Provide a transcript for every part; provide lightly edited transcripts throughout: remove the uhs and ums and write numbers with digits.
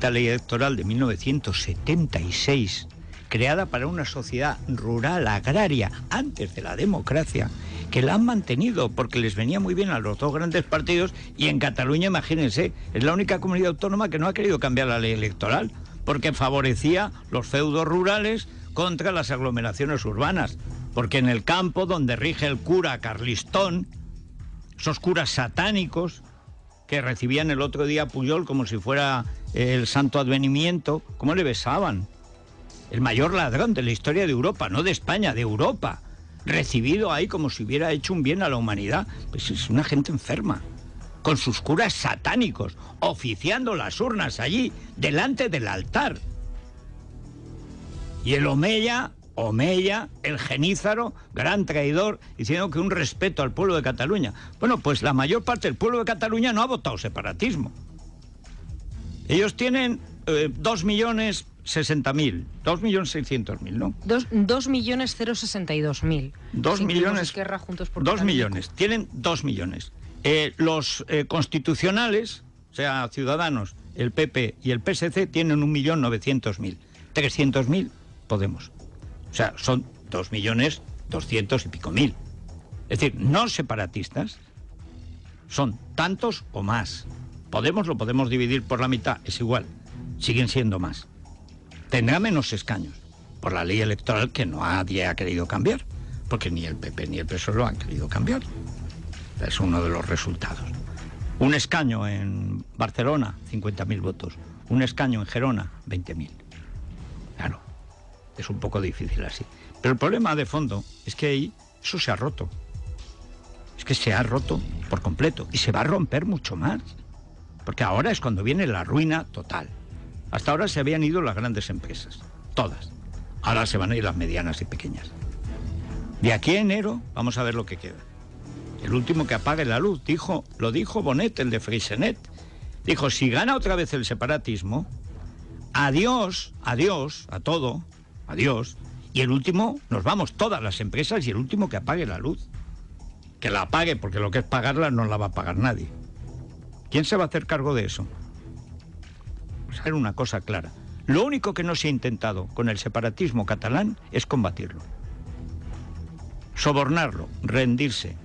bendita ley electoral de 1976, creada para una sociedad rural agraria antes de la democracia, que la han mantenido porque les venía muy bien a los dos grandes partidos. Y en Cataluña, imagínense, es la única comunidad autónoma que no ha querido cambiar la ley electoral porque favorecía los feudos rurales contra las aglomeraciones urbanas, porque en el campo donde rige el cura Carlistón, esos curas satánicos que recibían el otro día a Pujol como si fuera el santo advenimiento, ¿cómo le besaban? El mayor ladrón de la historia de Europa, no de España, de Europa, recibido ahí como si hubiera hecho un bien a la humanidad. Pues es una gente enferma, con sus curas satánicos, oficiando las urnas allí, delante del altar. Y el Omeya, el genízaro, gran traidor, diciendo que un respeto al pueblo de Cataluña. Bueno, pues la mayor parte del pueblo de Cataluña no ha votado separatismo. Ellos tienen 2.060.000, 2.600.000, ¿no? 2.062.000. 2 millones. Esquerra, Juntos por 2 millones. Tienen 2 millones. Los constitucionales, o sea, Ciudadanos, el PP y el PSC, tienen 1.900.000. 300.000 Podemos. O sea, son 2.200.000 y pico. Es decir, no separatistas, son tantos o más. Podemos lo podemos dividir por la mitad, es igual, siguen siendo más. Tendrá menos escaños por la ley electoral que nadie ha querido cambiar, porque ni el PP ni el PSOE lo han querido cambiar. Es uno de los resultados. Un escaño en Barcelona, 50.000 votos. Un escaño en Gerona, 20.000. Claro, es un poco difícil así. Pero el problema de fondo es que ahí eso se ha roto. Es que se ha roto por completo y se va a romper mucho más. Porque ahora es cuando viene la ruina total. Hasta ahora se habían ido las grandes empresas, todas. Ahora se van a ir las medianas y pequeñas. De aquí a enero vamos a ver lo que queda. El último que apague la luz, lo dijo Bonet, el de Freixenet. Dijo, si gana otra vez el separatismo, adiós a todo, adiós. Y el último, nos vamos todas las empresas y el último que apague la luz. Que la apague, porque lo que es pagarla no la va a pagar nadie. ¿Quién se va a hacer cargo de eso? Pues hay una cosa clara. Lo único que no se ha intentado con el separatismo catalán es combatirlo. Sobornarlo, rendirse,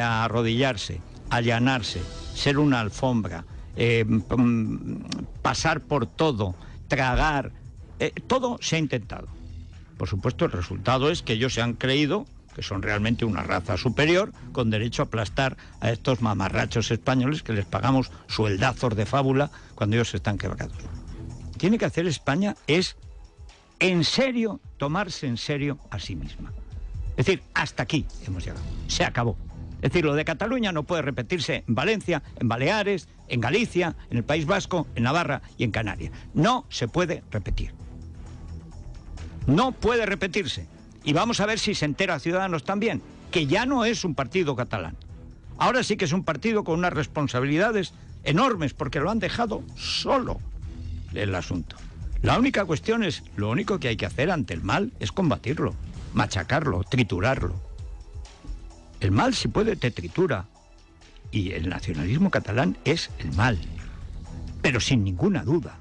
arrodillarse, allanarse, ser una alfombra, pasar por todo, tragar, todo se ha intentado. Por supuesto, el resultado es que ellos se han creído que son realmente una raza superior, con derecho a aplastar a estos mamarrachos españoles que les pagamos sueldazos de fábula cuando ellos están quebrados. Tiene que hacer España es, en serio, tomarse en serio a sí misma. Es decir, hasta aquí hemos llegado. Se acabó. Es decir, lo de Cataluña no puede repetirse en Valencia, en Baleares, en Galicia, en el País Vasco, en Navarra y en Canarias. No se puede repetir. No puede repetirse. Y vamos a ver si se entera Ciudadanos también, que ya no es un partido catalán. Ahora sí que es un partido con unas responsabilidades enormes, porque lo han dejado solo el asunto. La única cuestión es, lo único que hay que hacer ante el mal es combatirlo, machacarlo, triturarlo. El mal, si puede, te tritura. Y el nacionalismo catalán es el mal, pero sin ninguna duda.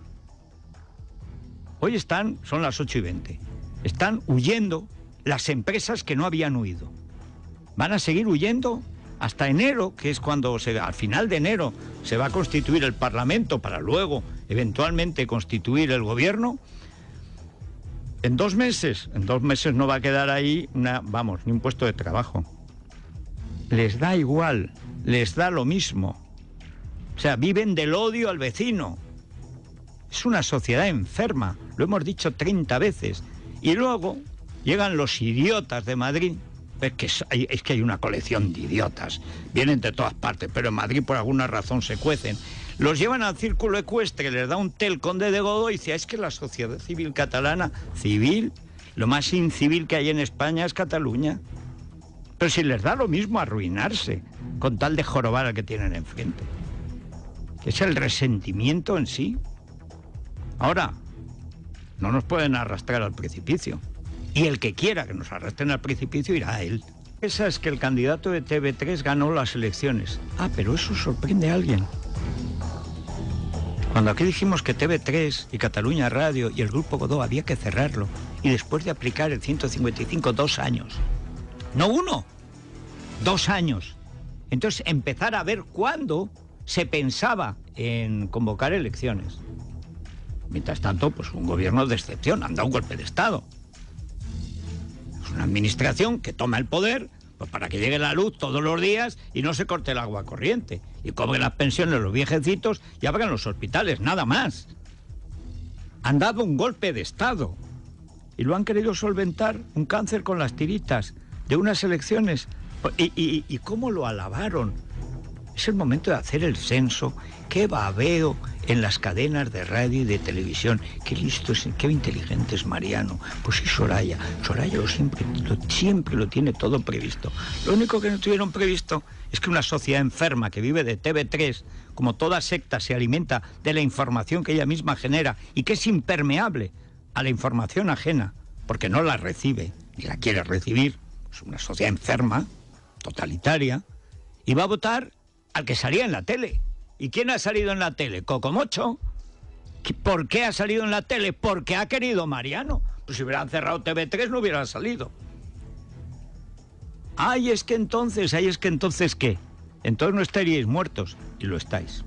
Hoy son las 8:20, están huyendo las empresas que no habían huido. Van a seguir huyendo hasta enero, que es cuando al final de enero se va a constituir el Parlamento para luego eventualmente constituir el gobierno. En 2 meses no va a quedar ahí ni un puesto de trabajo. Les da igual, les da lo mismo. O sea, viven del odio al vecino. Es una sociedad enferma, lo hemos dicho 30 veces. Y luego llegan los idiotas de Madrid. Es que hay una colección de idiotas. Vienen de todas partes, pero en Madrid por alguna razón se cuecen. Los llevan al círculo ecuestre, les da un té el conde de Godó y dice, es que la sociedad civil catalana, civil, lo más incivil que hay en España es Cataluña. Pero si les da lo mismo arruinarse, con tal de jorobar al que tienen enfrente. Que es el resentimiento en sí. Ahora, no nos pueden arrastrar al precipicio. Y el que quiera que nos arrastren al precipicio irá a él. Esa es que el candidato de TV3 ganó las elecciones. Ah, pero eso sorprende a alguien. Cuando aquí dijimos que TV3 y Cataluña Radio y el Grupo Godó había que cerrarlo, y después de aplicar el 155, 2 años. No 1, 2 años. Entonces empezar a ver cuándo se pensaba en convocar elecciones. Mientras tanto, pues un gobierno de excepción, han dado un golpe de Estado. Es una administración que toma el poder pues para que llegue la luz todos los días y no se corte el agua corriente. Y cobren las pensiones los viejecitos y abran los hospitales, nada más. Han dado un golpe de Estado. Y lo han querido solventar, un cáncer con las tiritas de unas elecciones. ¿Y cómo lo alabaron? Es el momento de hacer el censo. Qué babeo en las cadenas de radio y de televisión. Qué listo, qué inteligente es Mariano. Pues sí, Soraya. Soraya siempre lo tiene todo previsto. Lo único que no tuvieron previsto es que una sociedad enferma que vive de TV3, como toda secta, se alimenta de la información que ella misma genera y que es impermeable a la información ajena, porque no la recibe, ni la quiere recibir. Es una sociedad enferma, totalitaria, y va a votar al que salía en la tele. ¿Y quién ha salido en la tele? ¿Cocomocho? ¿Por qué ha salido en la tele? Porque ha querido Mariano. Pues si hubieran cerrado TV3 no hubiera salido. Es que entonces, ¿qué? Entonces no estaríais muertos, y lo estáis.